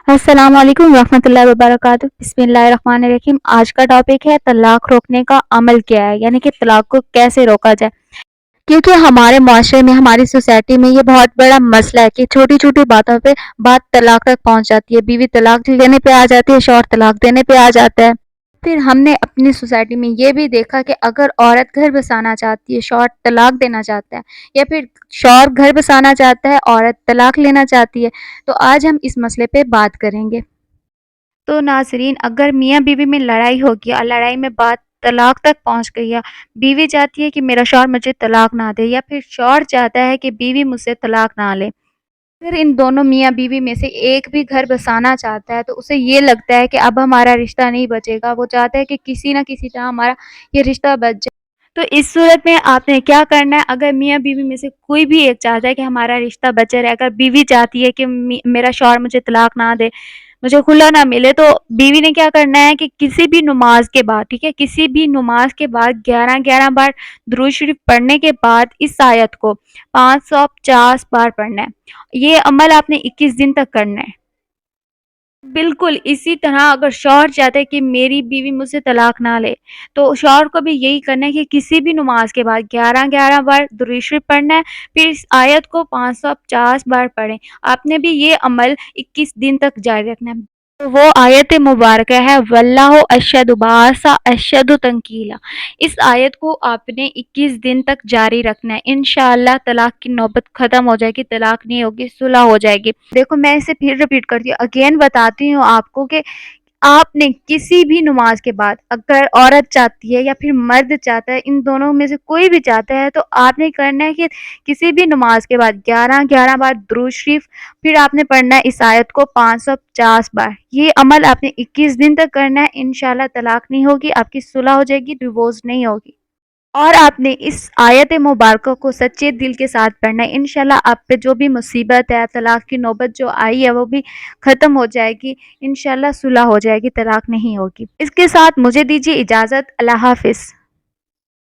السلام علیکم ورحمۃ اللہ وبرکاتہ۔ بسم اللہ الرحمن الرحیم۔ آج کا ٹاپک ہے طلاق روکنے کا عمل کیا ہے، یعنی کہ طلاق کو کیسے روکا جائے۔ کیونکہ ہمارے معاشرے میں، ہماری سوسائٹی میں یہ بہت بڑا مسئلہ ہے کہ چھوٹی چھوٹی باتوں پہ بات طلاق تک پہنچ جاتی ہے، بیوی طلاق لینے پہ آ جاتی ہے، شوہر طلاق دینے پہ آ جاتا ہے۔ پھر ہم نے اپنی سوسائٹی میں یہ بھی دیکھا کہ اگر عورت گھر بسانا چاہتی ہے، شوہر طلاق دینا چاہتا ہے، یا پھر شوہر گھر بسانا چاہتا ہے، عورت طلاق لینا چاہتی ہے، تو آج ہم اس مسئلے پہ بات کریں گے۔ تو ناظرین، اگر میاں بیوی میں لڑائی ہوگی اور لڑائی میں بات طلاق تک پہنچ گئی ہے، بیوی چاہتی ہے کہ میرا شوہر مجھے طلاق نہ دے، یا پھر شوہر چاہتا ہے کہ بیوی مجھ سے طلاق نہ لے، اگر ان دونوں میاں بیوی میں سے ایک بھی گھر بسانا چاہتا ہے تو اسے یہ لگتا ہے کہ اب ہمارا رشتہ نہیں بچے گا، وہ چاہتا ہے کہ کسی نہ کسی طرح ہمارا یہ رشتہ بچ جائے۔ تو اس صورت میں آپ نے کیا کرنا ہے، اگر میاں بیوی میں سے کوئی بھی ایک چاہتا ہے کہ ہمارا رشتہ بچے رہے، اگر بیوی چاہتی ہے کہ میرا شوہر مجھے طلاق نہ دے، مجھے کھلا نہ ملے، تو بیوی نے کیا کرنا ہے کہ کسی بھی نماز کے بعد، ٹھیک ہے، کسی بھی نماز کے بعد 11 بار درود شریف پڑھنے کے بعد اس آیت کو 550 بار پڑھنا ہے۔ یہ عمل آپ نے 21 دن تک کرنا ہے۔ بالکل اسی طرح اگر شوہر چاہتے کہ میری بیوی مجھ سے طلاق نہ لے، تو شوہر کو بھی یہی کرنا ہے کہ کسی بھی نماز کے بعد 11 بار درود شریف پڑھنا ہے، پھر اس آیت کو 550 بار پڑھیں۔ آپ نے بھی یہ عمل 21 دن تک جاری رکھنا ہے۔ تو وہ آیت مبارکہ ہے واللہ اشہد باسا اشہد تنکیلا۔ اس آیت کو آپ نے 21 دن تک جاری رکھنا ہے، انشاءاللہ طلاق کی نوبت ختم ہو جائے گی، طلاق نہیں ہوگی، صلح ہو جائے گی۔ دیکھو میں اسے پھر ریپیٹ کرتی ہوں، اگین بتاتی ہوں آپ کو کہ آپ نے کسی بھی نماز کے بعد، اگر عورت چاہتی ہے یا پھر مرد چاہتا ہے، ان دونوں میں سے کوئی بھی چاہتا ہے، تو آپ نے کرنا ہے کہ کسی بھی نماز کے بعد 11 بار درود شریف، پھر آپ نے پڑھنا ہے اس آیت کو 550 بار۔ یہ عمل آپ نے 21 دن تک کرنا ہے، انشاءاللہ طلاق نہیں ہوگی، آپ کی صلح ہو جائے گی، ڈیورس نہیں ہوگی۔ اور آپ نے اس آیت مبارکہ کو سچے دل کے ساتھ پڑھنا ہے، انشاءاللہ آپ پہ جو بھی مصیبت ہے، طلاق کی نوبت جو آئی ہے، وہ بھی ختم ہو جائے گی، انشاءاللہ صلح ہو جائے گی، طلاق نہیں ہوگی۔ اس کے ساتھ مجھے دیجیے اجازت، اللہ حافظ۔